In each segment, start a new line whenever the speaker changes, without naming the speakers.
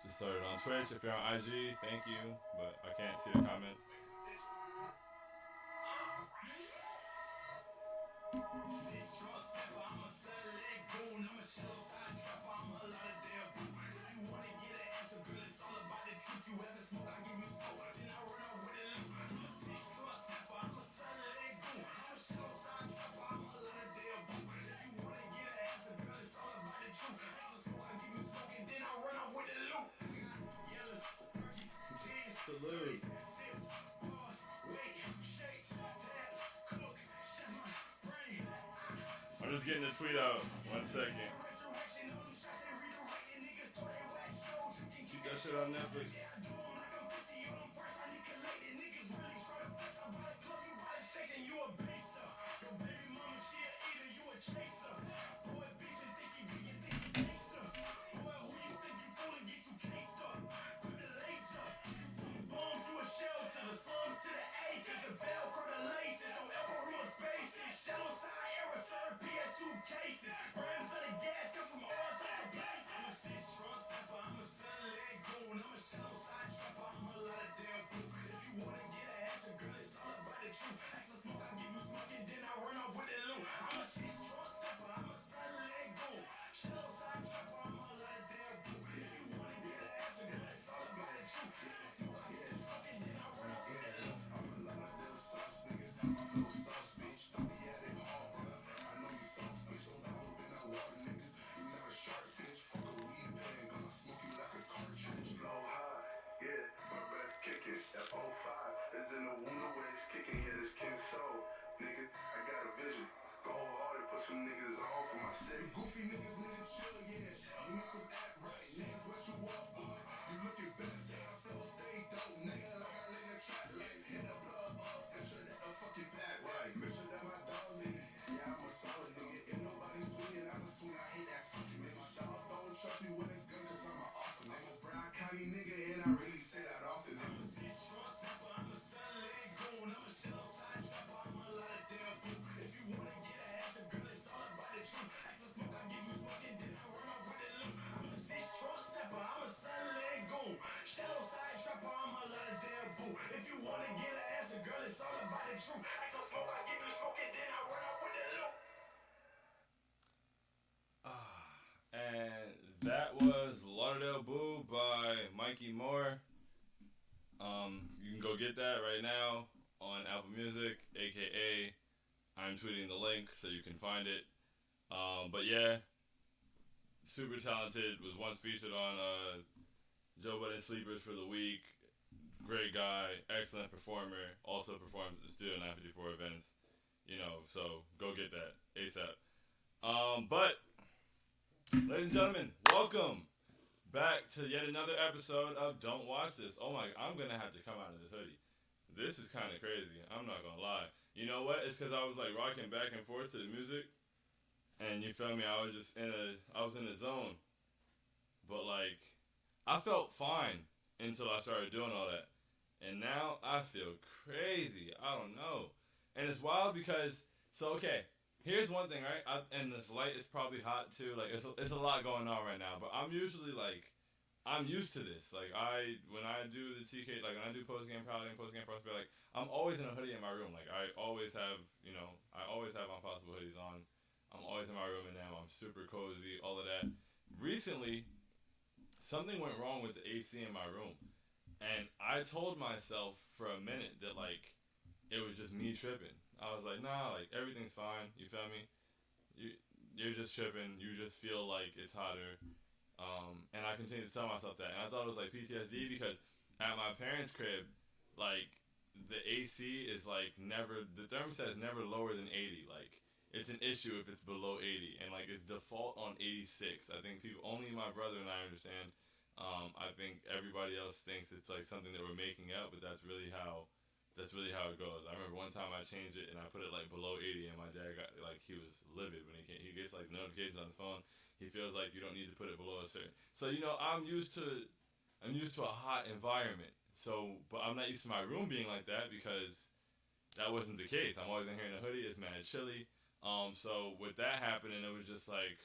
Just started on Twitch. If you're on IG, thank you, but I can't see the comments. Salute. I'm just getting the tweet out. 1 second. Keep that shit on Netflix. And that was Lauderdale Boo by Mikey Moore. You can go get that right now on Apple Music, aka I'm tweeting the link so you can find it. But yeah, super talented. Was once featured on Joe Budden Sleepers for the Week. Great guy, excellent performer. Also performs at the Studio 954 events. So go get that ASAP. But ladies and gentlemen, welcome back to yet another episode of Don't Watch This. Oh my, I'm gonna have to come out of this hoodie. This is kind of crazy. I'm not gonna lie. You know what? It's because I was like rocking back and forth to the music, and you feel me? I was in a zone. But like, I felt fine until I started doing all that, and now I feel crazy. I don't know, and it's wild because okay. Here's one thing, right? And this light is probably hot too. Like it's a lot going on right now, but I'm usually like I'm used to this. Like when I do the TK, like when I do post game piloting, post game prospect, like I'm always in a hoodie in my room. Like I always have, I always have Impossible hoodies on. I'm always in my room and now I'm super cozy, all of that. Recently, something went wrong with the AC in my room, and I told myself for a minute that like it was just me tripping. I was like, nah, like everything's fine. You feel me? You you're just tripping. You just feel like it's hotter. And I continued to tell myself that. And I thought it was like PTSD because at my parents' crib, like the AC is like never, the thermostat is never lower than 80. Like it's an issue if it's below 80. And like it's default on 86. I think people, only my brother and I understand. I think everybody else thinks it's like something that we're making up, but that's really how it goes. I remember one time I changed it and I put it like below 80, and my dad got like he was livid when he came. He gets like notifications on his phone. He feels like you don't need to put it below a certain. So I'm used to a hot environment. So, but I'm not used to my room being like that because that wasn't the case. I'm always in here in a hoodie. It's mad chilly. So with that happening, it was just like,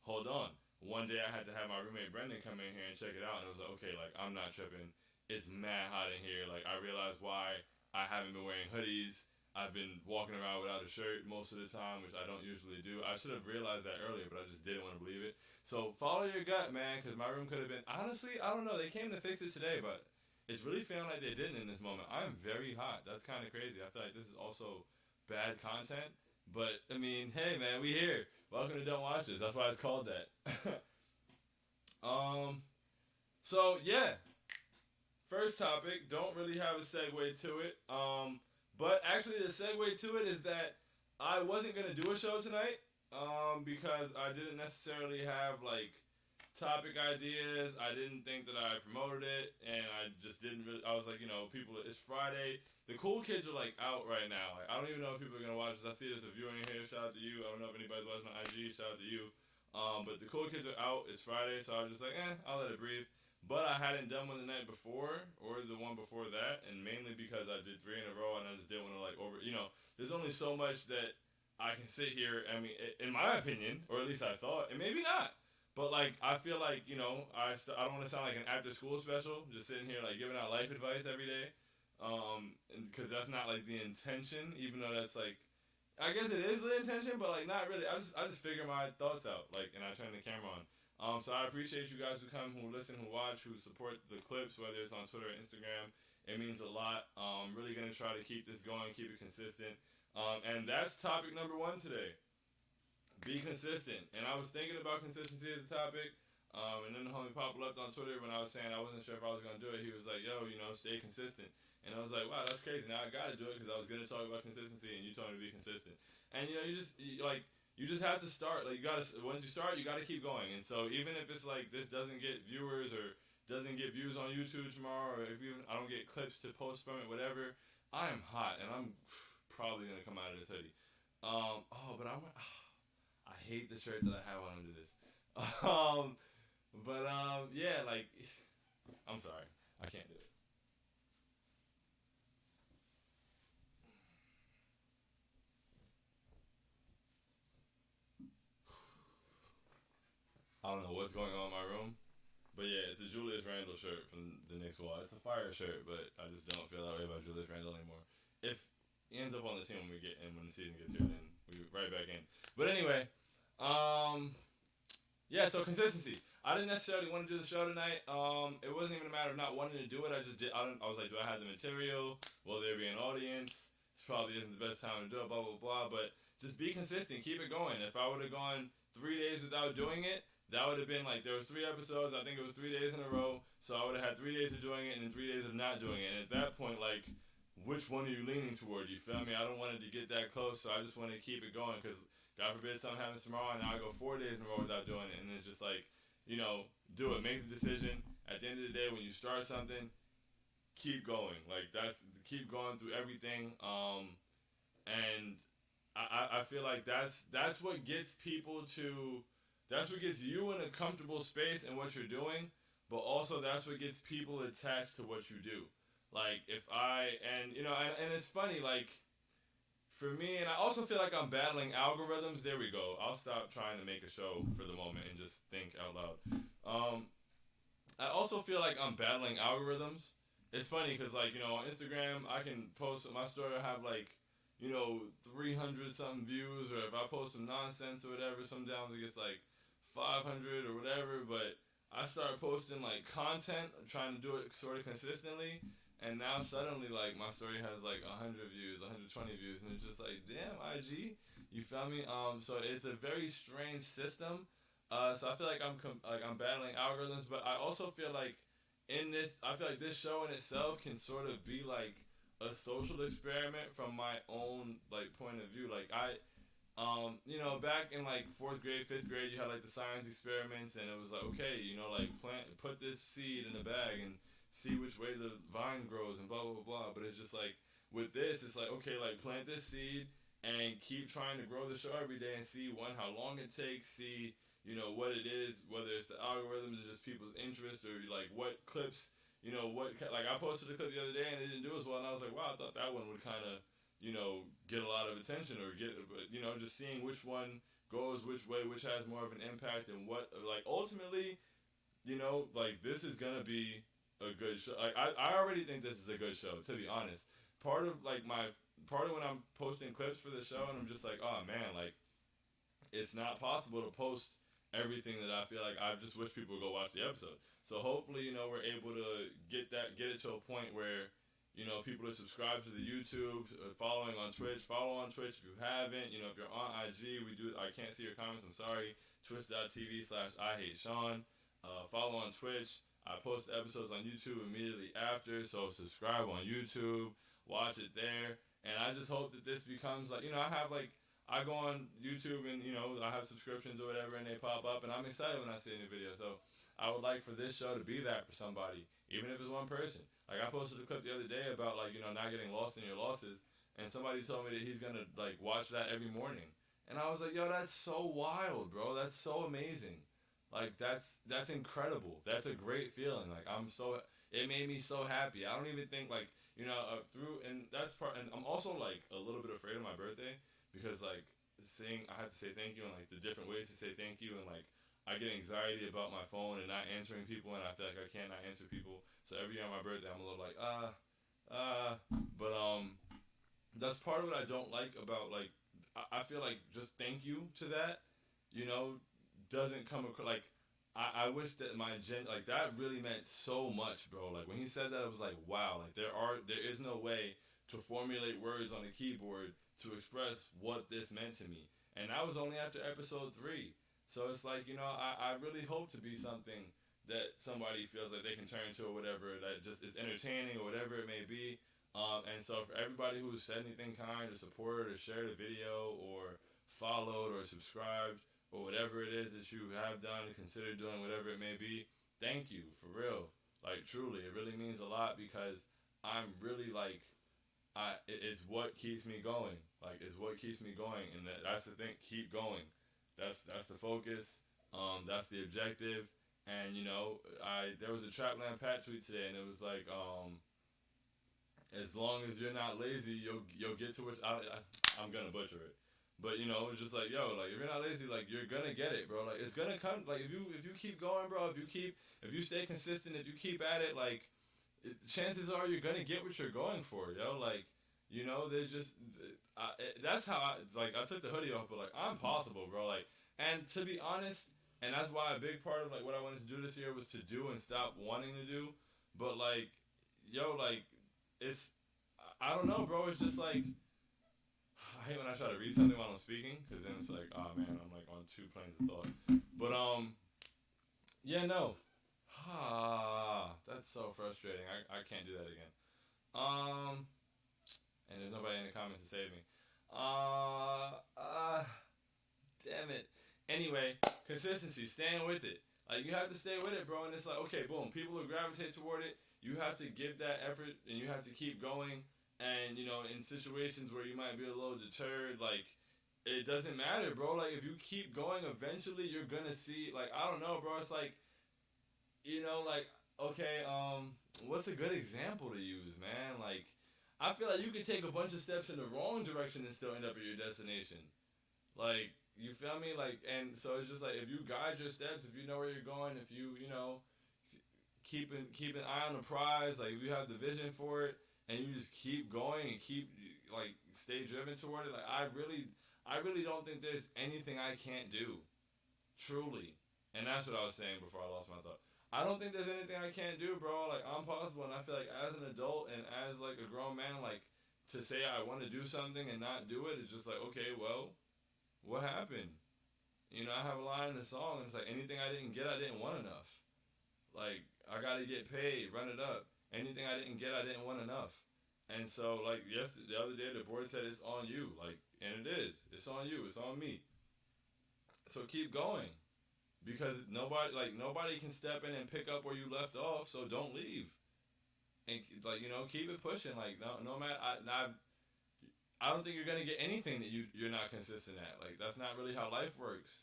hold on. one day I had to have my roommate Brendan come in here and check it out, and it was like, okay, like I'm not tripping. It's mad hot in here. Like I realized why I haven't been wearing hoodies. I've been walking around without a shirt most of the time, which I don't usually do. I should have realized that earlier, but I just didn't want to believe it. So follow your gut, man, because my room could have been. Honestly, I don't know. They came to fix it today, but it's really feeling like they didn't in this moment. I'm very hot. That's kind of crazy. I feel like this is also bad content, but I mean, hey, man, we here. Welcome to Don't Watch This. That's why it's called that. um. So yeah, first topic. Don't really have a segue to it. But actually, the segue to it is that I wasn't gonna do a show tonight. Because I didn't necessarily have like topic ideas. I didn't think that I promoted it, and I just didn't. Really, I was like, people. It's Friday. The cool kids are like out right now. Like, I don't even know if people are gonna watch this. I see there's a viewer in here. Shout out to you. I don't know if anybody's watching on IG. Shout out to you. But the cool kids are out. It's Friday, so I was just like, I'll let it breathe. But I hadn't done one the night before or the one before that, and mainly because I did three in a row, and I just didn't want to like over. There's only so much that I can sit here. I mean, in my opinion, or at least I thought, and maybe not. But like, I feel like I don't want to sound like an after school special, just sitting here like giving out life advice every day, because that's not like the intention. Even though that's like, I guess it is the intention, but like not really. I just figure my thoughts out, like, and I turn the camera on. So I appreciate you guys who come, who listen, who watch, who support the clips, whether it's on Twitter or Instagram. It means a lot. Really gonna try to keep this going, keep it consistent. And that's topic number one today. Be consistent. And I was thinking about consistency as a topic. And then the homie Papa left on Twitter when I was saying I wasn't sure if I was gonna do it. He was like, "Yo, stay consistent." And I was like, "Wow, that's crazy." Now I gotta do it because I was gonna talk about consistency, and you told me to be consistent. And you just have to start. Like you gotta once you start, you gotta keep going. And so even if it's like this doesn't get viewers or doesn't get views on YouTube tomorrow, or if even I don't get clips to post from it, whatever, I am hot and I'm probably gonna come out of this hoodie. But I hate the shirt that I have on under this. Um, yeah, like I'm sorry, I can't do it. I don't know what's going on in my room, but yeah, it's a Julius Randle shirt from the Knicks wall. It's a fire shirt, but I just don't feel that way about Julius Randle anymore. If he ends up on the team when we get in, when the season gets here, then we right back in. But anyway, um, yeah, so consistency. I didn't necessarily want to do the show tonight. It wasn't even a matter of not wanting to do it. I just did. I was like, do I have the material? Will there be an audience? This probably isn't the best time to do it. Blah blah blah. But just be consistent. Keep it going. If I would have gone 3 days without doing it, that would have been like there was 3 episodes. I think it was 3 days in a row. So I would have had 3 days of doing it and then 3 days of not doing it. And at that point, like, which one are you leaning toward? You feel me? I don't want it to get that close, so I just want to keep it going because God forbid something happens tomorrow and now I go 4 days in a row without doing it, and it's just like, do it. Make the decision. At the end of the day, when you start something, keep going. Like that's keep going through everything. And I feel like that's what gets people to, that's what gets you in a comfortable space in what you're doing, but also that's what gets people attached to what you do. Like if I and it's funny like for me, and I also feel like I'm battling algorithms. There we go. I'll stop trying to make a show for the moment and just think out loud. I also feel like I'm battling algorithms. It's funny because on Instagram I can post my story will have 300 something views, or if I post some nonsense or whatever, sometimes it gets like 500 or whatever. But I start posting like content, trying to do it sort of consistently, and now suddenly like my story has like 100 views, 120 views, and it's just like damn IG, you feel me? So it's a very strange system. So I feel like I'm battling algorithms, but I also feel like I feel like this show in itself can sort of be like a social experiment from my own like point of view. Like back in like fourth grade, fifth grade, you had like the science experiments, and it was like, okay, like put this seed in a bag and see which way the vine grows and blah blah blah blah. But it's just like with this, it's like okay, like plant this seed and keep trying to grow the show every day and see how long it takes, see what it is, whether it's the algorithms or just people's interest or like what clips, like I posted a clip the other day and it didn't do as well, and I was like, wow, I thought that one would kind of get a lot of attention or get, but just seeing which one goes which way, which has more of an impact, and what like ultimately, like this is gonna be a good show. Like I already think this is a good show, to be honest. Part of like my part of when I'm posting clips for the show, and I'm just like, oh man, like it's not possible to post everything that I feel like. I just wish people would go watch the episode. So hopefully, we're able to get it to a point where, people are subscribed to the YouTube, following on Twitch. Follow on Twitch if you haven't. If you're on IG, I can't see your comments. I'm sorry. Twitch.tv/I hate Sean. Follow on Twitch. I post the episodes on YouTube immediately after, so subscribe on YouTube, watch it there, and I just hope that this becomes like, I go on YouTube and I have subscriptions or whatever, and they pop up, and I'm excited when I see a new video. So I would like for this show to be that for somebody, even if it's one person. Like I posted a clip the other day about like not getting lost in your losses, and somebody told me that he's gonna like watch that every morning, and I was like, yo, that's so wild, bro. That's so amazing. Like that's incredible. That's a great feeling. Like it made me so happy. I don't even think like through and that's part. And I'm also like a little bit afraid of my birthday because like I have to say thank you and like the different ways to say thank you and like I get anxiety about my phone and not answering people and I feel like I cannot answer people. So every year on my birthday I'm a little like but that's part of what I don't like about like I feel like just thank you to that, you know, doesn't come across like I wish that my like that really meant so much, bro. Like when he said that, it was like wow. Like there is no way to formulate words on a keyboard to express what this meant to me, and that was only after episode 3. So it's like I really hope to be something that somebody feels like they can turn to or whatever that just is entertaining or whatever it may be. And so for everybody who's said anything kind or supported or shared a video or followed or subscribed or whatever it is that you have done, consider doing whatever it may be, thank you for real. Like truly, it really means a lot because I'm really like it's what keeps me going. Like it's what keeps me going, and that's the thing. Keep going. That's the focus. That's the objective. And there was a Trapland Pat tweet today, and it was like as long as you're not lazy, you'll get to which I'm gonna butcher it. But it's just like like if you're not lazy, like you're gonna get it, bro. Like it's gonna come. Like if you keep going, bro. If you stay consistent, if you keep at it, like chances are you're gonna get what you're going for, yo. Like there's just that's how I took the hoodie off, but like I'm possible, bro. Like and to be honest, and that's why a big part of like what I wanted to do this year was to do and stop wanting to do. But like like it's I don't know, bro. It's just like I hate when I try to read something while I'm speaking, because then it's like, oh man, I'm like on two planes of thought. But yeah, no, that's so frustrating. I can't do that again. And there's nobody in the comments to save me. Damn it. Anyway, consistency, staying with it. Like you have to stay with it, bro. And it's like, okay, boom, people will gravitate toward it. You have to give that effort, and you have to keep going. And in situations where you might be a little deterred, like it doesn't matter, bro. Like if you keep going, eventually you're gonna see. Like I don't know, bro. It's like like okay, what's a good example to use, man? Like I feel like you could take a bunch of steps in the wrong direction and still end up at your destination. Like you feel me? Like and so it's just like if you guide your steps, if you know where you're going, if you keep an eye on the prize, like if you have the vision for it and you just keep going and keep like stay driven toward it, like I really don't think there's anything I can't do. Truly. And that's what I was saying before I lost my thought. I don't think there's anything I can't do, bro. Like I'm possible, and I feel like as an adult and as like a grown man, like to say I want to do something and not do it, it's just like okay, well, what happened? I have a line in the song, and it's like anything I didn't get, I didn't want enough. Like I gotta get paid, run it up. Anything I didn't get, I didn't want enough. And so like the other day, the board said it's on you, like, and it is. It's on you. It's on me. So keep going. Because nobody can step in and pick up where you left off, so don't leave. And like keep it pushing. Like no matter I don't think you're gonna get anything that you're not consistent at. Like that's not really how life works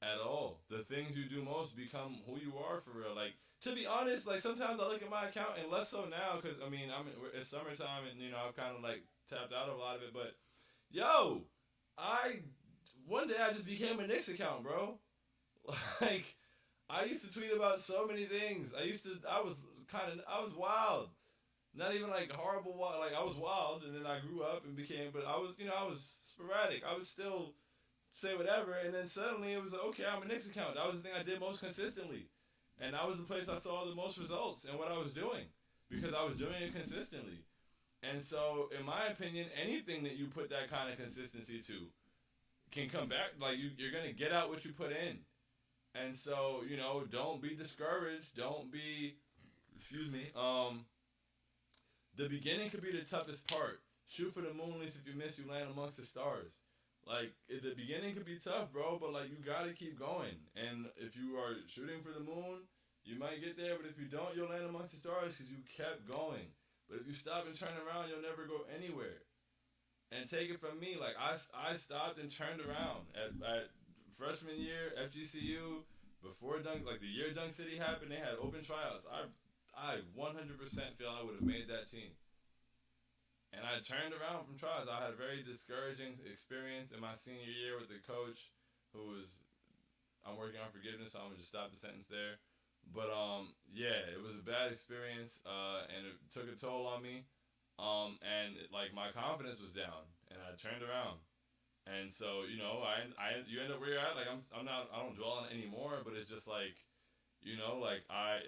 at all. The things you do most become who you are for real. Like to be honest, like sometimes I look at my account and less so now because I mean it's summertime and I've kind of like tapped out of a lot of it. But yo, I one day I just became a Knicks account, bro. Like, I used to tweet about so many things. I was wild. Not even like horrible wild. Like, I was wild, and then I grew up and became, but I was sporadic. I was still say whatever, and then suddenly it was like, okay, I'm a Knicks account. That was the thing I did most consistently. And that was the place I saw the most results in what I was doing because I was doing it consistently. And so, in my opinion, anything that you put that kind of consistency to can come back. Like, you're going to get out what you put in. And so, don't be discouraged. Don't be, excuse me, the beginning could be the toughest part. Shoot for the moon, at least if you miss, you land amongst the stars. Like, the beginning could be tough, bro, but, like, you gotta keep going. And if you are shooting for the moon, you might get there, but if you don't, you'll land amongst the stars because you kept going. But if you stop and turn around, you'll never go anywhere. And take it from me, like, I stopped and turned around. At freshman year, FGCU, before Dunk, like, the year Dunk City happened, they had open tryouts. I 100% feel I would have made that team. And I turned around from trials. I had a very discouraging experience in my senior year with the coach who was, I'm working on forgiveness, so I'm going to just stop the sentence there. But, yeah, it was a bad experience, and it took a toll on me. Like, my confidence was down, and I turned around. And so, you end up where you're at. Like, I don't dwell on it anymore, but it's just like, like, I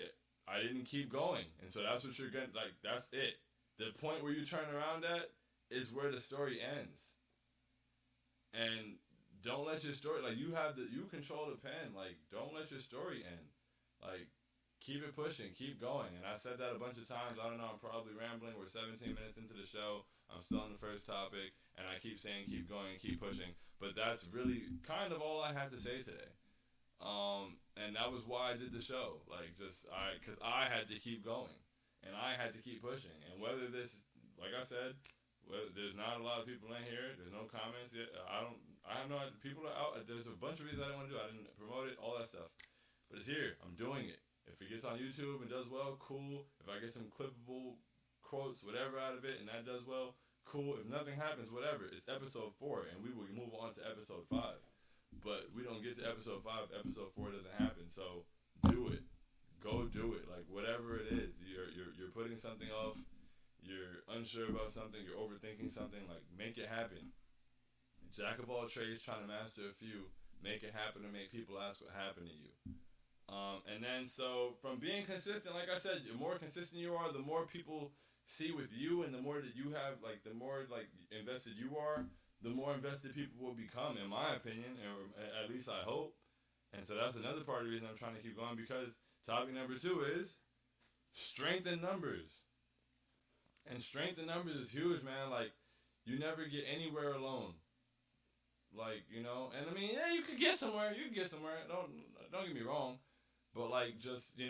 didn't keep going. And so that's what you're going to, like, that's it. The point where you turn around at is where the story ends. And don't let your story, like, you control the pen. Like, don't let your story end. Like, keep it pushing, keep going. And I said that a bunch of times. I don't know, I'm probably rambling. We're 17 minutes into the show. I'm still on the first topic. And I keep saying keep going, keep pushing. But that's really kind of all I had to say today. And that was why I did the show. Like, because I had to keep going. And I had to keep pushing. And whether this, like I said, there's not a lot of people in here. There's no comments yet. I have no, people are out. There's a bunch of reasons I didn't want to do it. I didn't promote it, all that stuff. But it's here. I'm doing it. If it gets on YouTube and does well, cool. If I get some clippable quotes, whatever out of it, and that does well, cool. If nothing happens, whatever. It's episode 4, and we will move on to episode 5. But we don't get to episode 5. Episode 4 doesn't happen. So do it. Go do it. Like, whatever it is, you're putting something off, you're unsure about something, you're overthinking something, like, make it happen. Jack of all trades, trying to master a few, make it happen and make people ask what happened to you. And then, so, from being consistent, like I said, the more consistent you are, the more people see with you, and the more that you have, like, the more, like, invested you are, the more invested people will become, in my opinion, or at least I hope. And so that's another part of the reason I'm trying to keep going, because topic number 2 is strength in numbers. And strength in numbers is huge, man. Like, you never get anywhere alone. Like, and I mean, yeah, you could get somewhere. You can get somewhere. Don't get me wrong. But, like, just,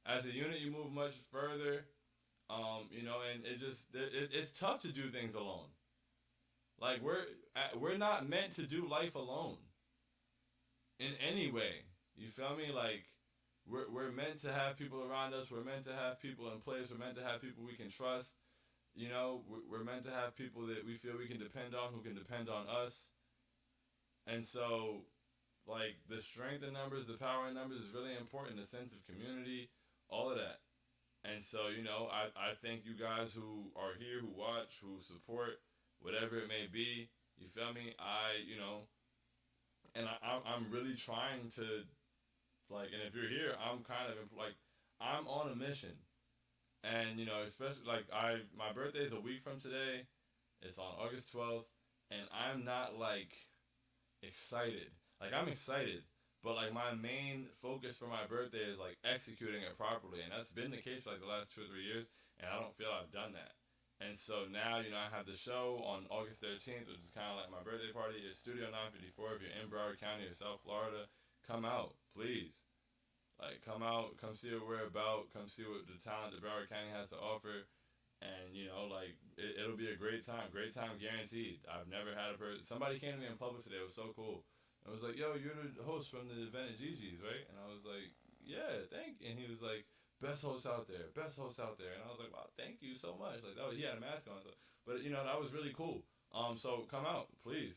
as a unit, you move much further. And it's tough to do things alone. Like, we're not meant to do life alone in any way. You feel me? Like, we're meant to have people around us. We're meant to have people in place. We're meant to have people we can trust. We're meant to have people that we feel we can depend on, who can depend on us. And so, like, the strength in numbers, the power in numbers is really important. The sense of community, all of that. And so, I thank you guys who are here, who watch, who support, whatever it may be. You feel me? I'm really trying to, like, and if you're here, I'm kind of, like, I'm on a mission. And, especially, like, my birthday is a week from today. It's on August 12th. And I'm not, like, excited. Like, I'm excited. But, like, my main focus for my birthday is, like, executing it properly. And that's been the case for, like, the last 2 or 3 years. And I don't feel I've done that. And so now, I have the show on August 13th, which is kind of like my birthday party. It's Studio 954. If you're in Broward County or South Florida, come out, please. Like, come out, come see what we're about, come see what the talent that Broward County has to offer. And, like, it'll be a great time guaranteed. I've never had a person, somebody came to me in public today, it was so cool. I was like, yo, you're the host from the event at Gigi's, right? And I was like, yeah, thank you. And he was like, best host out there. And I was like, wow, thank you so much. Like, he had a mask on. So, but, that was really cool. So come out, please.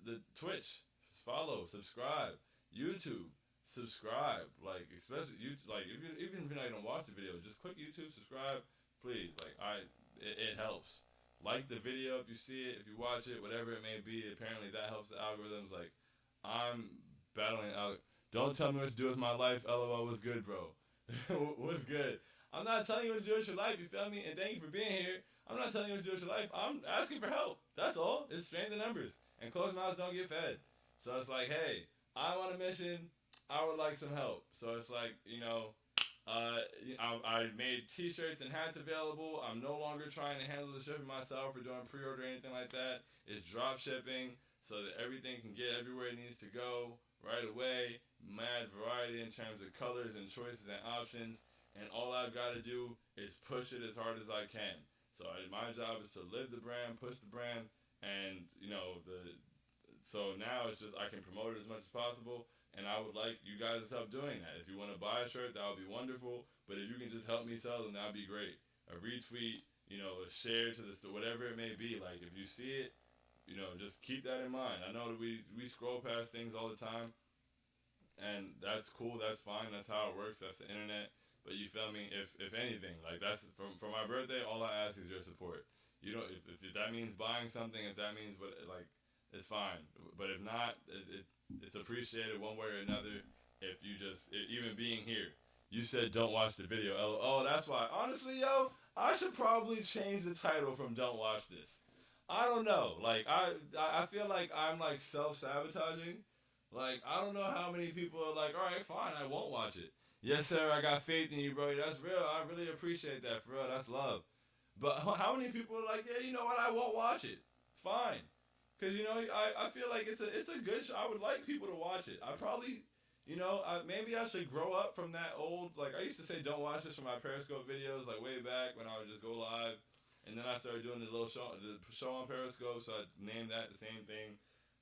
The Twitch, follow, subscribe. YouTube, subscribe. Like especially you, like if you, even if you're not gonna watch the video, just click YouTube, subscribe, please. Like it helps. Like the video if you see it, if you watch it, whatever it may be. Apparently that helps the algorithms. Like I'm battling out. Don't tell me what to do with my life. LOL was good, bro. What's good? I'm not telling you what to do with your life. You feel me? And thank you for being here. I'm not telling you what to do with your life. I'm asking for help. That's all. It's strength in numbers. And closed mouths don't get fed. So it's like, hey, I'm on a mission. I would like some help. So it's like, I made T-shirts and hats available. I'm no longer trying to handle the shipping myself or doing pre-order or anything like that. It's drop shipping so that everything can get everywhere it needs to go right away. Mad variety in terms of colors and choices and options. And all I've got to do is push it as hard as I can. So my job is to live the brand, push the brand, and so now it's just I can promote it as much as possible, and I would like you guys to help doing that. If you want to buy a shirt, that would be wonderful. But if you can just help me sell them, that would be great. A retweet, a share to the store, whatever it may be. Like if you see it, just keep that in mind. I know that we scroll past things all the time, and that's cool. That's fine. That's how it works. That's the internet. But you feel me? If anything, like that's for my birthday, all I ask is your support. If that means buying something, if that means what like it's fine. But if not, it's appreciated one way or another. If you even being here, you said don't watch the video. Oh, that's why. Honestly, yo, I should probably change the title from "Don't Watch This." I don't know. Like I feel like I'm like self sabotaging. Like I don't know how many people are like, all right, fine, I won't watch it. Yes, sir, I got faith in you, bro. That's real. I really appreciate that, for real. That's love. But how many people are like, yeah, you know what? I won't watch it. Fine. Because I feel like it's a good show. I would like people to watch it. I probably, maybe I should grow up from that old, like I used to say don't watch this from my Periscope videos like way back when I would just go live, and then I started doing the show on Periscope, so I named that the same thing.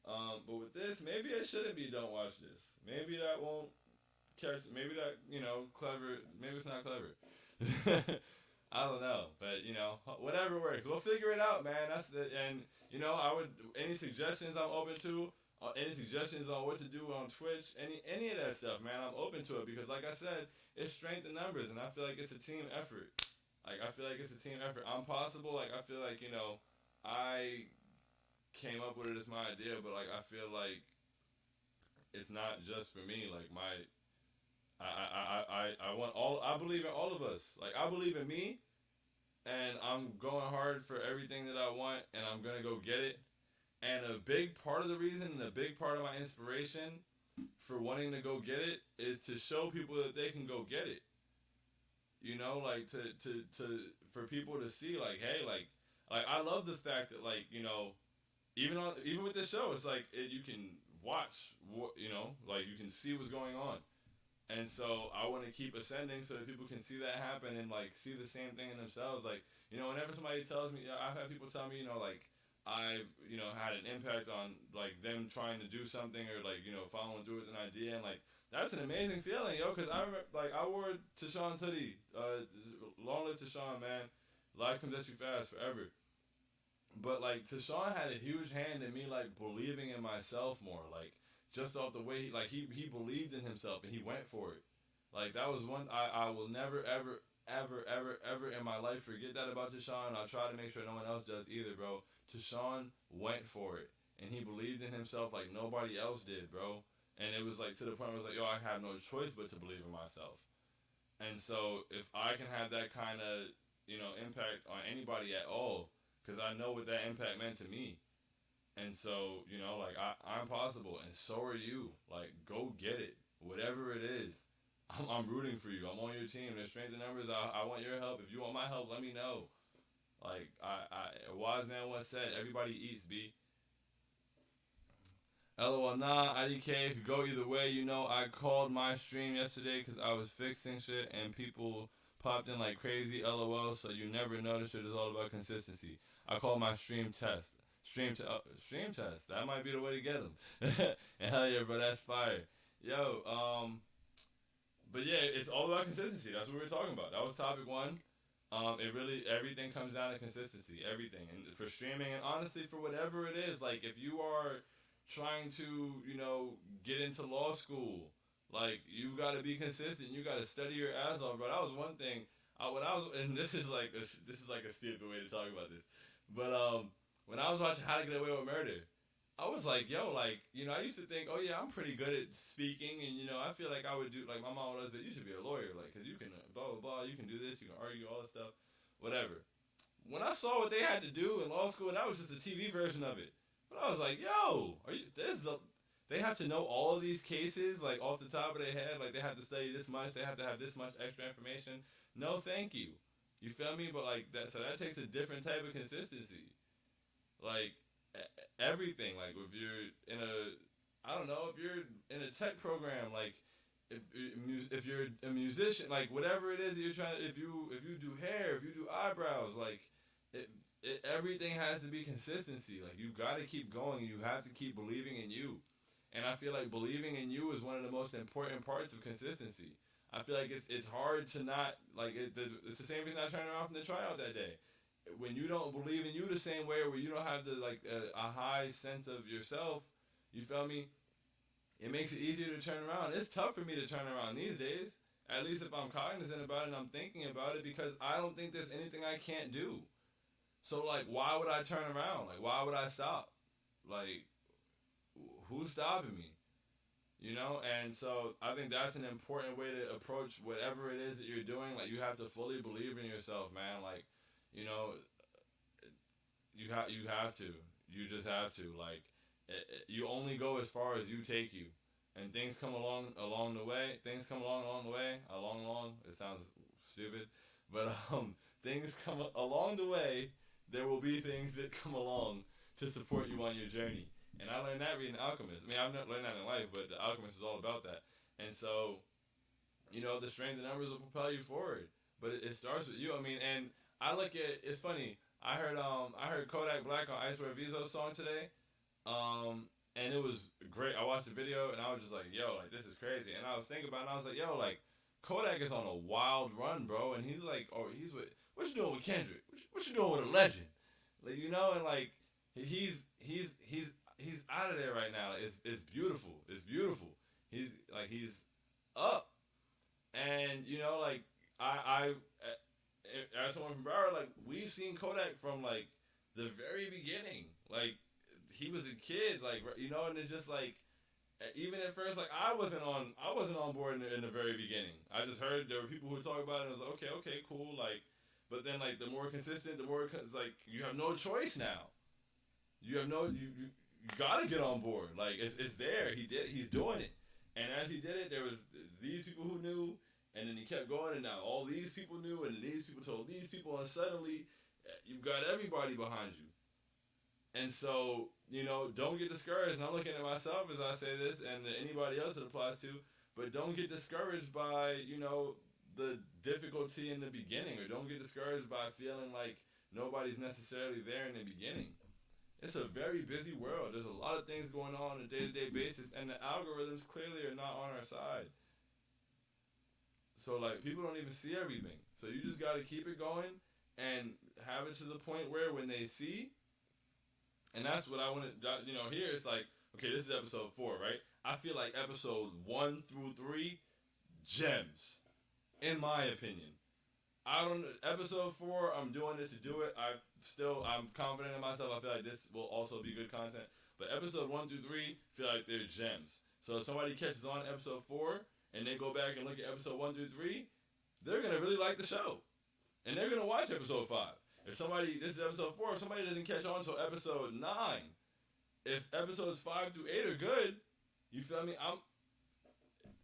But with this, maybe it shouldn't be don't watch this. Maybe that won't catch. Maybe that clever. Maybe it's not clever. I don't know, but whatever works. We'll figure it out, man. That's the and I would any suggestions I'm open to. Any suggestions on what to do on Twitch, any of that stuff, man, I'm open to it because, like I said, it's strength in numbers, and I feel like it's a team effort. Like I feel like it's a team effort. I'm possible. Like I feel like I came up with it as my idea, but like I feel like it's not just for me. Like I want all. I believe in all of us. Like I believe in me, and I'm going hard for everything that I want, and I'm gonna go get it. And a big part of the reason, and a big part of my inspiration for wanting to go get it is to show people that they can go get it. Like for people to see, like, hey, like I love the fact that even with this show, it's like you can watch, like you can see what's going on. And so I want to keep ascending so that people can see that happen and like see the same thing in themselves. Like, whenever somebody tells me, I've had people tell me, like I've, had an impact on like them trying to do something or like, following through with an idea. And like, that's an amazing feeling, yo. Cause I remember like I wore Tashawn's hoodie, long live Tashawn, man. Life comes at you fast forever. But like Tashawn had a huge hand in me like believing in myself more. Like just off the way he believed in himself and he went for it. Like that was one I will never ever in my life forget that about Tashawn. I'll try to make sure no one else does either, bro. Tashawn went for it and he believed in himself like nobody else did, bro. And it was like to the point where it was like, yo, I have no choice but to believe in myself. And so if I can have that kind of impact on anybody at all, because I know what that impact meant to me. And so, like I'm possible, and so are you. Like, go get it, whatever it is. I'm rooting for you. I'm on your team. There's strength in numbers. I want your help. If you want my help, let me know. Like a wise man once said, everybody eats, B. LOL, nah, IDK could go either way. I called my stream yesterday because I was fixing shit and people popped in like crazy. LOL, so you never know. This shit is all about consistency. I called my stream test. Stream test. That might be the way to get them. And hell yeah, bro, that's fire. Yo, but yeah, it's all about consistency. That's what we were talking about. That was topic one. It really everything comes down to consistency, everything, and for streaming, and honestly for whatever it is. Like if you are trying to, get into law school, like you've got to be consistent. You got to study your ass off, bro. That was one thing. When I was, and this is like a stupid way to talk about this, but when I was watching How to Get Away with Murder, I was like, yo, like, I used to think, oh yeah, I'm pretty good at speaking, and I feel like I would do, like my mom was, but you should be a lawyer, like, cause you can blah blah blah, you can do this, you can argue all this stuff, whatever. When I saw what they had to do in law school, and that was just the TV version of it, but I was like, yo, are you? They have to know all of these cases like off the top of their head, like they have to study this much, they have to have this much extra information. No, thank you. You feel me? But like that, so that takes a different type of consistency. Like everything. Like if you're in a, I don't know, if you're in a tech program, like if you're a musician, like whatever it is that you're trying. If you do hair, if you do eyebrows, like everything has to be consistency. Like you got to keep going. You have to keep believing in you. And I feel like believing in you is one of the most important parts of consistency. I feel like it's hard to not like it's the same reason I turned around from the tryout that day. When you don't believe in you the same way, where you don't have the like a high sense of yourself, you feel me? It makes it easier to turn around. It's tough for me to turn around these days. At least if I'm cognizant about it and I'm thinking about it, because I don't think there's anything I can't do. So like, why would I turn around? Like, why would I stop? Like, who's stopping me? And so I think that's an important way to approach whatever it is that you're doing. Like, you have to fully believe in yourself, man. Like, you know, you have to. You just have to. Like, you only go as far as you take you, and things come along the way. Things come along the way. Along. It sounds stupid, but things come along the way. There will be things that come along to support you on your journey. And I learned that reading The Alchemist. I mean, I've not learned that in life, but The Alchemist is all about that. And so, the strength of numbers will propel you forward. But it starts with you. I mean, and I look at it's funny. I heard Kodak Black on Icewear Vizo's song today. And it was great. I watched the video and I was just like, yo, like this is crazy. And I was thinking about it and I was like, yo, like Kodak is on a wild run, bro. And he's like, oh, he's with what you doing with Kendrick? What you doing with a legend? Like and like he's out of there right now. Like, it's beautiful. It's beautiful. He's up, and like I as someone from Broward, like we've seen Kodak from like the very beginning. Like he was a kid, like and it just like even at first, like I wasn't on board in the very beginning. I just heard there were people who would talk about it, and I was like, okay, cool, like. But then, like the more consistent, the more it's like you have no choice now. You have no you gotta get on board. Like it's there. He's doing it. And as he did it, there was these people who knew, and then he kept going, and now all these people knew, and these people told these people, and suddenly you've got everybody behind you. And so don't get discouraged. And I'm looking at myself as I say this, and anybody else it applies to. But don't get discouraged by the difficulty in the beginning, or don't get discouraged by feeling like nobody's necessarily there in the beginning. It's a very busy world. There's a lot of things going on a day-to-day basis, and the algorithms clearly are not on our side. So like people don't even see everything. So you just got to keep it going and have it to the point where when they see, and that's what I want to here it's like, okay, this is episode 4, right? I feel like episode 1 through 3 gems in my opinion. I don't episode 4. I'm doing this to do it. I'm confident in myself. I feel like this will also be good content. But episode 1 through 3 feel like they're gems. So if somebody catches on episode 4 and they go back and look at episode 1 through 3, they're gonna really like the show, and they're gonna watch episode 5. If this is episode 4, if somebody doesn't catch on until episode 9, if episodes 5 through 8 are good, you feel me?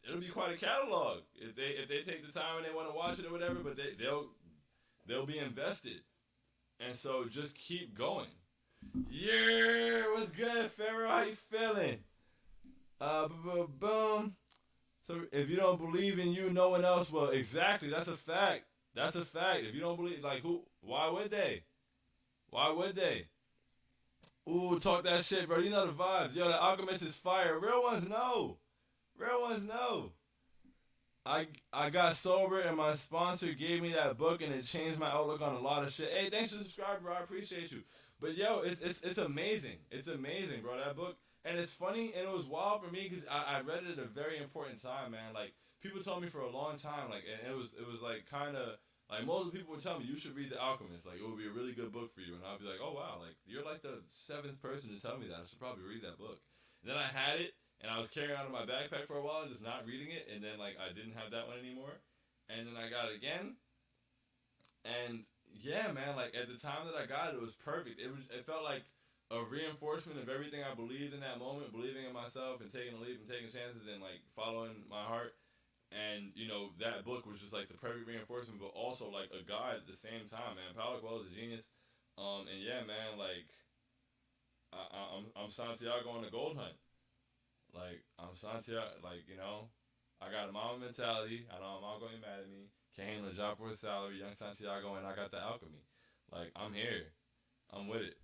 It'll be quite a catalog if they take the time and they want to watch it or whatever. But they'll be invested, and so just keep going. Yeah, what's good, Pharaoh? How you feeling? Boom. So if you don't believe in you, no one else will. Exactly, that's a fact. That's a fact. If you don't believe, like who? Why would they? Why would they? Ooh, talk that shit, bro. You know the vibes. Yo, the Alchemist is fire. Real ones know. Real ones know. I got sober and my sponsor gave me that book and it changed my outlook on a lot of shit. Hey, thanks for subscribing, bro. I appreciate you. But yo, it's amazing. It's amazing, bro. That book, and it's funny and it was wild for me because I read it at a very important time, man. Like people told me for a long time, like, and it was like kind of like most of the people would tell me you should read The Alchemist. Like it would be a really good book for you, and I'd be like, oh wow, like you're like the seventh person to tell me that. I should probably read that book. And then I had it, and I was carrying it out of my backpack for a while and just not reading it, and then like I didn't have that one anymore, and then I got it again, and yeah, man, like at the time that I got it, it was perfect. It felt like a reinforcement of everything I believed in that moment, believing in myself and taking a leap and taking chances and like following my heart. And that book was just like the perfect reinforcement, but also like a guide at the same time, man. Paulo Coelho is a genius. And yeah, man, like I'm Santiago on the gold hunt. Like I'm Santiago, like I got a mama mentality. I know my mom gonna be mad at me. Can't handle a job for a salary, young Santiago, and I got the alchemy. Like I'm here, I'm with it.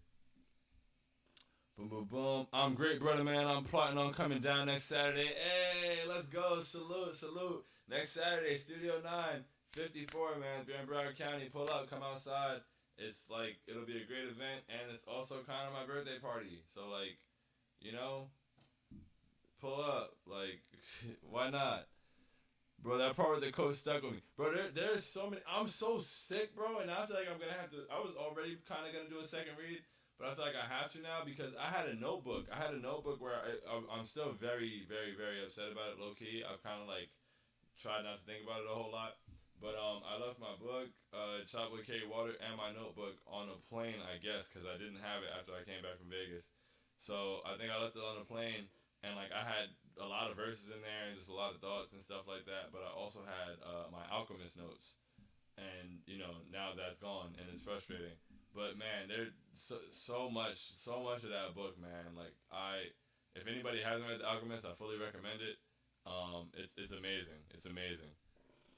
Boom, boom, boom. I'm great, brother, man. I'm plotting on coming down next Saturday. Hey, let's go. Salute, salute. Next Saturday, Studio 9, 54, man. If you're in Broward County, pull up, come outside. It's like, it'll be a great event, and it's also kind of my birthday party. So, like, you know, pull up. Like, why not? Bro, that part with the coach stuck with me. Bro, there's so many. I'm so sick, bro, and I feel like I'm going to have to. I was already kind of going to do a second read, but I feel like I have to now because I had a notebook. I had a notebook where I'm still very, very, very upset about it, low key. I've kind of like tried not to think about it a whole lot. But I left my book, Chocolate Cake Water, and my notebook on a plane, I guess, because I didn't have it after I came back from Vegas. So I think I left it on the plane, and like I had a lot of verses in there and just a lot of thoughts and stuff like that. But I also had my Alchemist notes, and now that's gone, and it's frustrating. But man, there's so much of that book, man. Like if anybody hasn't read The Alchemist, I fully recommend it. It's amazing. It's amazing.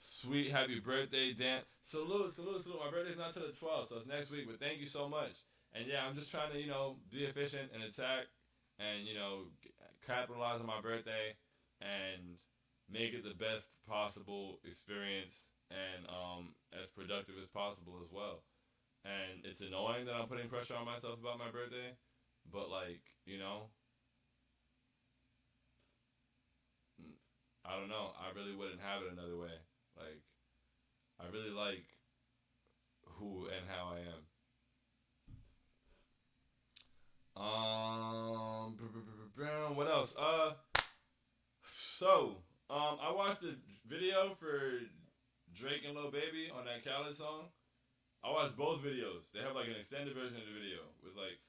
Sweet happy birthday, Dan. Salute, salute, salute. My birthday's not till the 12th, so it's next week. But thank you so much. And yeah, I'm just trying to be efficient and attack, and capitalize on my birthday, and make it the best possible experience and as productive as possible as well. And it's annoying that I'm putting pressure on myself about my birthday, but like I don't know. I really wouldn't have it another way. Like I really like who and how I am. What else? I watched the video for Drake and Lil Baby on that Khaled song. I watched both videos. They have like an extended version of the video with like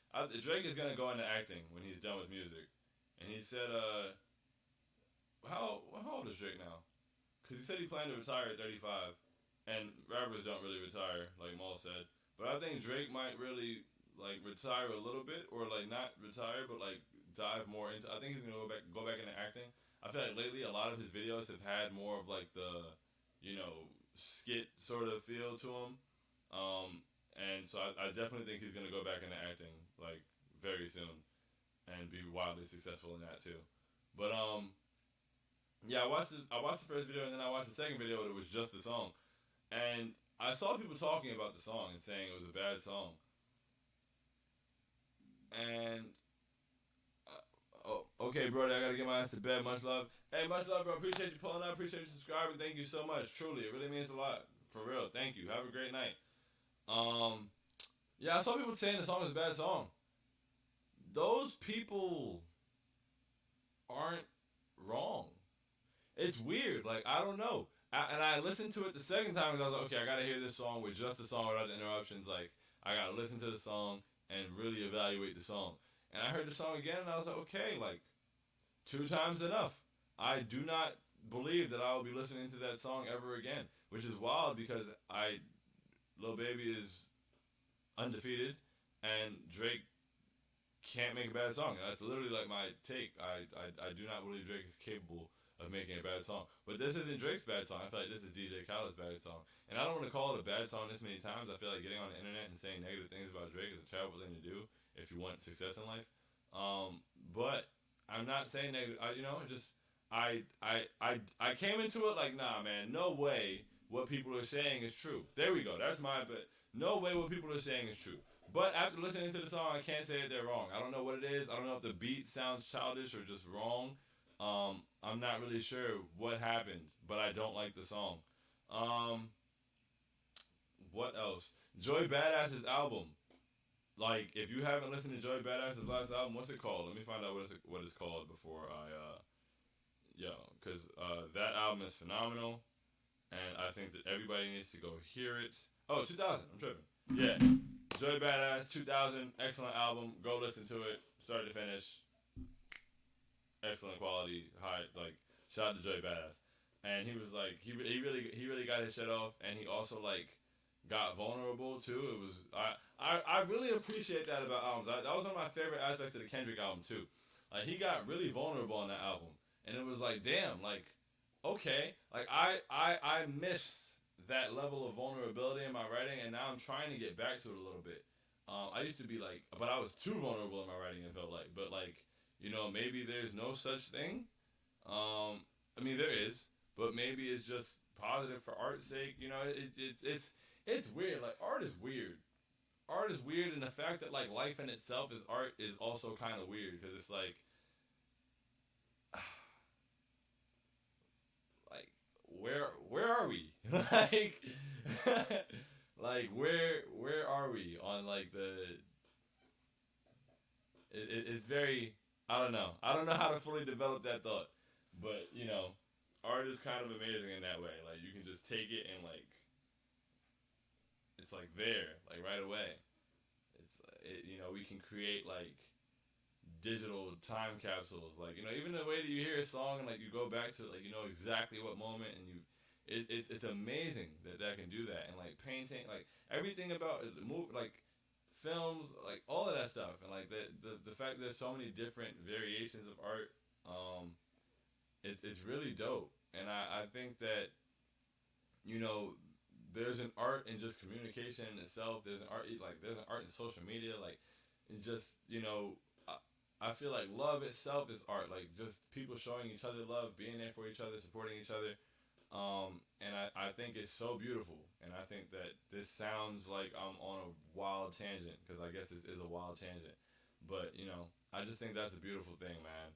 Drake is gonna go into acting when he's done with music, and he said, how old is Drake now? Because he said he planned to retire at 35, and rappers don't really retire, like Maul said. But I think Drake might really like retire a little bit, or like not retire, but like dive more into. I think he's gonna go back into acting. I feel like lately a lot of his videos have had more of like the, skit sort of feel to them. And so I definitely think he's gonna go back into acting like very soon and be wildly successful in that too. But yeah, I watched the first video and then I watched the second video and it was just the song. And I saw people talking about the song and saying it was a bad song. And okay, brother, I gotta get my ass to bed. Much love. Hey, much love, bro. Appreciate you pulling up. Appreciate you subscribing. Thank you so much. Truly, it really means a lot. For real. Thank you. Have a great night. Um, yeah, I saw people saying the song is a bad song. Those people aren't wrong. It's weird. Like I don't know. And I listened to it the second time because I was like, okay, I gotta hear this song with just the song without the interruptions. Like I gotta listen to the song and really evaluate the song. And I heard the song again and I was like, okay, like two times enough. I do not believe that I will be listening to that song ever again, which is wild because Lil Baby is undefeated, and Drake can't make a bad song. And that's literally like my take. I do not believe Drake is capable of making a bad song. But this isn't Drake's bad song. I feel like this is DJ Khaled's bad song. And I don't want to call it a bad song this many times. I feel like getting on the internet and saying negative things about Drake is a terrible thing to do if you want success in life. But I'm not saying negative. I came into it like, nah, man, no way what people are saying is true. There we go. That's my but no way what people are saying is true. But after listening to the song, I can't say that they're wrong. I don't know what it is. I don't know if the beat sounds childish or just wrong. I'm not really sure what happened, but I don't like the song. Um, what else? Joy Badass's album. Like, if you haven't listened to Joy Badass's last album, what's it called? Let me find out what it's called before I yo, because that album is phenomenal, and I think that everybody needs to go hear it. Oh, 2000. I'm tripping. Yeah, Joy Badass 2000, excellent album. Go listen to it, start to finish. Excellent quality, high like shout out to Joy Badass. And he was like he really got his shit off, and he also like got vulnerable too. It was I really appreciate that about albums. That was one of my favorite aspects of the Kendrick album too. Like he got really vulnerable on that album, and it was like damn, like okay, like I miss that level of vulnerability in my writing, and now I'm trying to get back to it a little bit. I used to be like, but I was too vulnerable in my writing. It felt like, but like maybe there's no such thing. I mean, there is, but maybe it's just positive for art's sake. It's weird. Like art is weird. Art is weird, and the fact that like life in itself is art is also kind of weird because it's like where are we? like like where are we on like the it's very I don't know. I don't know how to fully develop that thought, but art is kind of amazing in that way. Like you can just take it and like it's like there, like right away. We can create like digital time capsules. Like even the way that you hear a song and like you go back to it, like you know exactly what moment and it's amazing that can do that and like painting like everything about the move like films like all of that stuff and like the fact there's so many different variations of art it's really dope and I think that you know there's an art in just communication in itself there's an art in social media like it's just I feel like love itself is art like just people showing each other love being there for each other supporting each other and I think it's so beautiful. And I think that this sounds like I'm on a wild tangent because I guess this is a wild tangent. But, I just think that's a beautiful thing, man.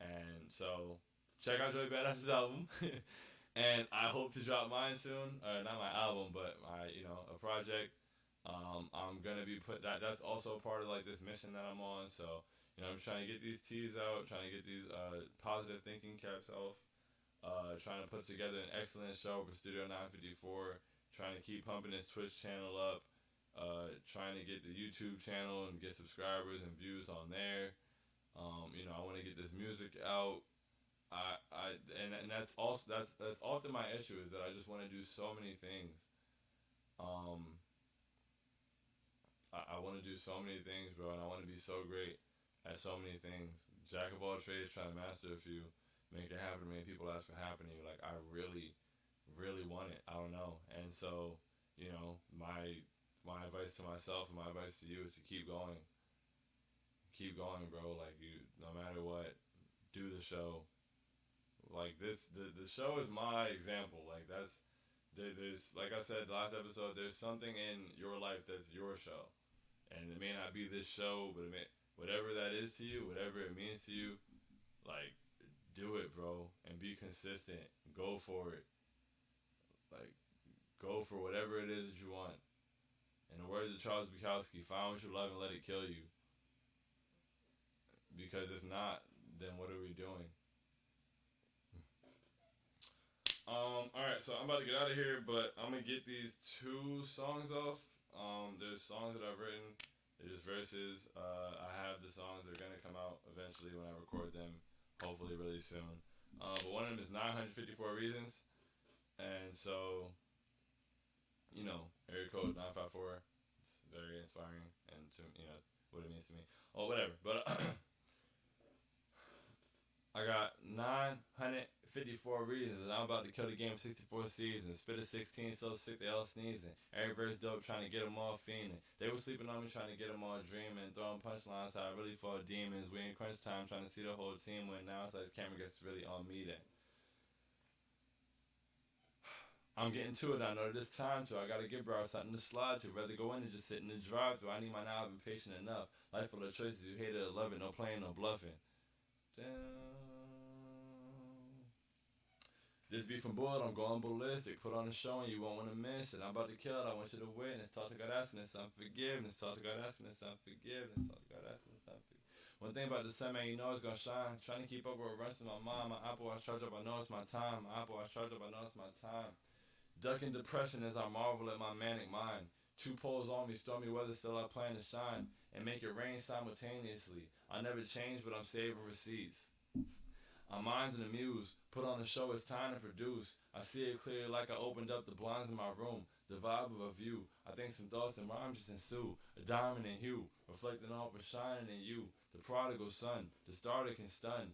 And so, check out Joey Badass's album. And I hope to drop mine soon. Not my album, but a project. I'm going to be that's also part of like this mission that I'm on. So, I'm just trying to get these teas out, trying to get these positive thinking caps off trying to put together an excellent show for Studio 954, trying to keep pumping this Twitch channel up, trying to get the YouTube channel and get subscribers and views on there. I want to get this music out. And that's also that's often my issue is that I just want to do so many things. Um, I want to do so many things, bro, and I want to be so great at so many things. Jack of all trades, trying to master a few, make it happen. Make people ask for happening. Like I really, really want it. I don't know, and so my advice to myself and my advice to you is to keep going, bro. Like you, no matter what, do the show. Like the show is my example. Like there's like I said last episode. There's something in your life that's your show and it may not be this show, but whatever that is to you, whatever it means to you, like do it, bro, and be consistent. Go for it. Like go for whatever it is that you want. In the words of Charles Bukowski, find what you love and let it kill you. Because if not, then what are we doing? Alright, so I'm about to get out of here, but I'm gonna get these two songs off. There's songs that I've written. There's verses. I have the songs that are gonna come out eventually when I record them, hopefully really soon. But one of them is 954 Reasons, and so, area code 954. It's very inspiring, and to what it means to me. Oh, whatever. But I got 954 954 reasons, and I'm about to kill the game 64 seasons. Spit a 16 so sick they all sneezing. Every verse dope trying to get them all fiending. They were sleeping on me trying to get them all dreaming. Throwing punchlines how I really fought demons. We in crunch time trying to see the whole team win. Now it's like this camera gets really on me then. I'm getting to it, I know that it's time to. I gotta give bro something to slide to. Rather go in and just sit in the drive through. I need my now, I've been patient enough. Life full of choices, you hate it or love it. No playing, no bluffing. Damn. This beat from Bullet, I'm going ballistic. Put on a show and you won't want to miss it. I'm about to kill it, I want you to witness. Talk to God asking us some forgiveness. Talk to God asking us some forgiveness. Talk to God asking us some forgiveness. One thing about the sun, man, you know it's gonna shine. Trying to keep up with what runs through my mind. My Apple Watch charged up, I know it's my time. My Apple Watch charged up, I know it's my time. Ducking depression as I marvel at my manic mind. Two poles on me, stormy weather, still I plan to shine and make it rain simultaneously. I never change, but I'm saving receipts. Our minds and the muse, put on the show, it's time to produce. I see it clear like I opened up the blinds in my room. The vibe of a view, I think some thoughts and rhymes just ensue. A diamond in hue, reflecting off of shining in you. The prodigal son, the starter can stun.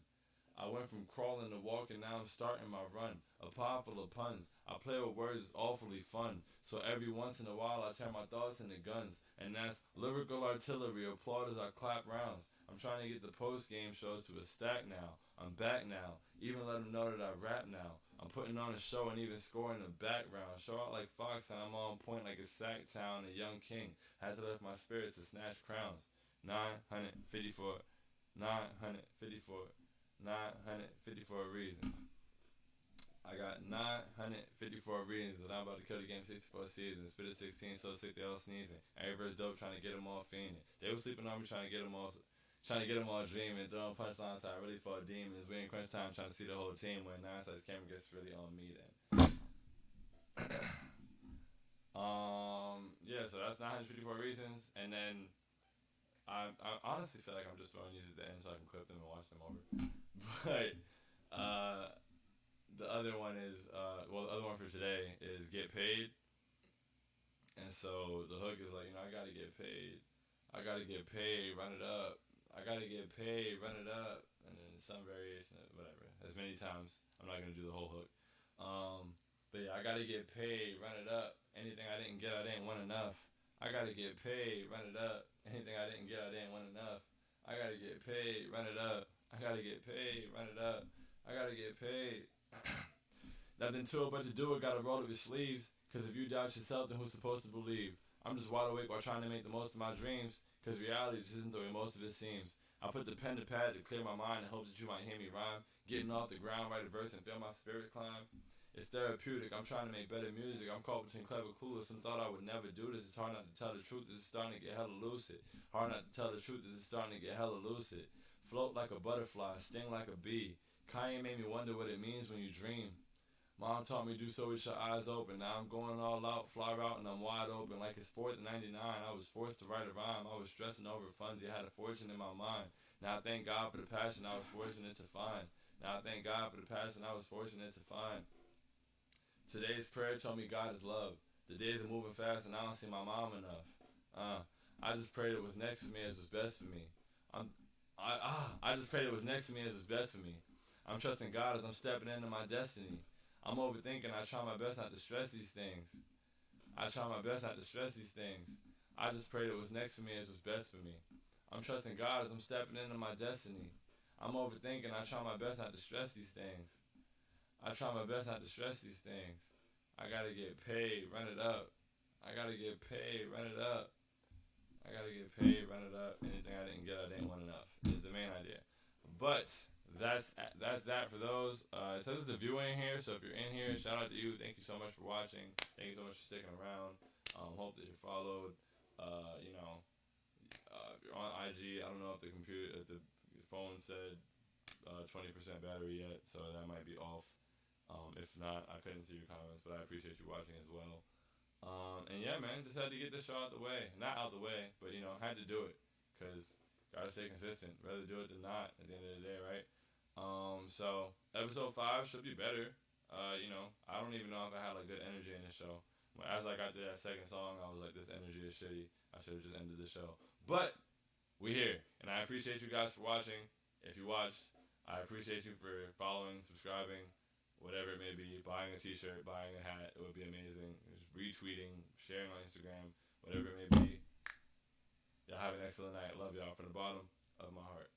I went from crawling to walking, now I'm starting my run. A pot full of puns. I play with words, it's awfully fun. So every once in a while I turn my thoughts into guns. And that's lyrical artillery, applaud as I clap rounds. I'm trying to get the post-game shows to a stack now. I'm back now. Even let them know that I rap now. I'm putting on a show and even scoring in the background. Show out like Fox and I'm on point like a sack town. A young king. Had to lift my spirits to snatch crowns. 954. 954. 954 reasons. I got 954 reasons that I'm about to kill the game 64 seasons. Spit a 16 so sick they all sneezing. Every verse dope trying to get them all fiending. They were sleeping on me trying to get them all dreaming. Throwing punchlines how I really fought demons. We in crunch time trying to see the whole team win. Now it's like this camera gets really on me then. Yeah, so that's 954 reasons. And then I honestly feel like I'm just throwing these at the end so I can clip them and watch them over. But the other one is the other one for today is get paid. And so the hook is like, I gotta get paid. I gotta get paid, run it up. I gotta get paid, run it up. And then some variation of whatever. As many times. I'm not gonna do the whole hook. But yeah, I gotta get paid, run it up. Anything I didn't get, I didn't want enough. I gotta get paid, run it up. Anything I didn't get, I didn't want enough. I gotta get paid, run it up. I gotta get paid, run it up. I gotta get paid. Nothing to it but to do it, gotta roll up your sleeves. Cause if you doubt yourself, then who's supposed to believe? I'm just wide awake while trying to make the most of my dreams. Cause reality just isn't the way most of it seems. I put the pen to pad to clear my mind and hope that you might hear me rhyme. Getting off the ground, write a verse and feel my spirit climb. It's therapeutic, I'm trying to make better music. I'm caught between clever clueless. Some thought I would never do this. It's hard not to tell the truth, this is starting to get hella lucid. Hard not to tell the truth, this is starting to get hella lucid. Float like a butterfly, sting like a bee. Kanye made me wonder what it means when you dream. Mom taught me to do so with your eyes open. Now I'm going all out, fly out, and I'm wide open. Like it's 4th and 99, I was forced to write a rhyme. I was stressing over funds, I had a fortune in my mind. Now I thank God for the passion I was fortunate to find. Now I thank God for the passion I was fortunate to find. Today's prayer told me God is love. The days are moving fast and I don't see my mom enough. I just prayed it was next to me as was best for me. I just prayed it was next to me as was best for me. I'm trusting God as I'm stepping into my destiny. I'm overthinking, I try my best not to stress these things. I try my best not to stress these things. I just prayed it was next to me as was best for me. I'm trusting God as I'm stepping into my destiny. I'm overthinking, I try my best not to stress these things. I try my best not to stress these things. I gotta get paid, run it up. I gotta get paid, run it up. I gotta get paid, run it up. Anything I didn't get, I didn't want enough. Is the main idea. But that's that for those. It says it's the viewing here, so if you're in here, shout out to you. Thank you so much for watching. Thank you so much for sticking around. Hope that you're followed. If you're on IG, I don't know if the phone said 20% battery yet, so that might be off. If not, I couldn't see your comments, but I appreciate you watching as well. And yeah, man, just had to get this show out the way. Not out the way, but had to do it, cause gotta stay consistent. Rather do it than not at the end of the day, right? So episode 5 should be better. I don't even know if I had like good energy in the show. As I got to that second song, I was like, this energy is shitty. I should have just ended the show. But we here, and I appreciate you guys for watching. If you watched, I appreciate you for following, subscribing. whatever it may be, buying a t-shirt, buying a hat, it would be amazing. Just retweeting, sharing on Instagram, whatever it may be. Y'all have an excellent night. Love y'all from the bottom of my heart.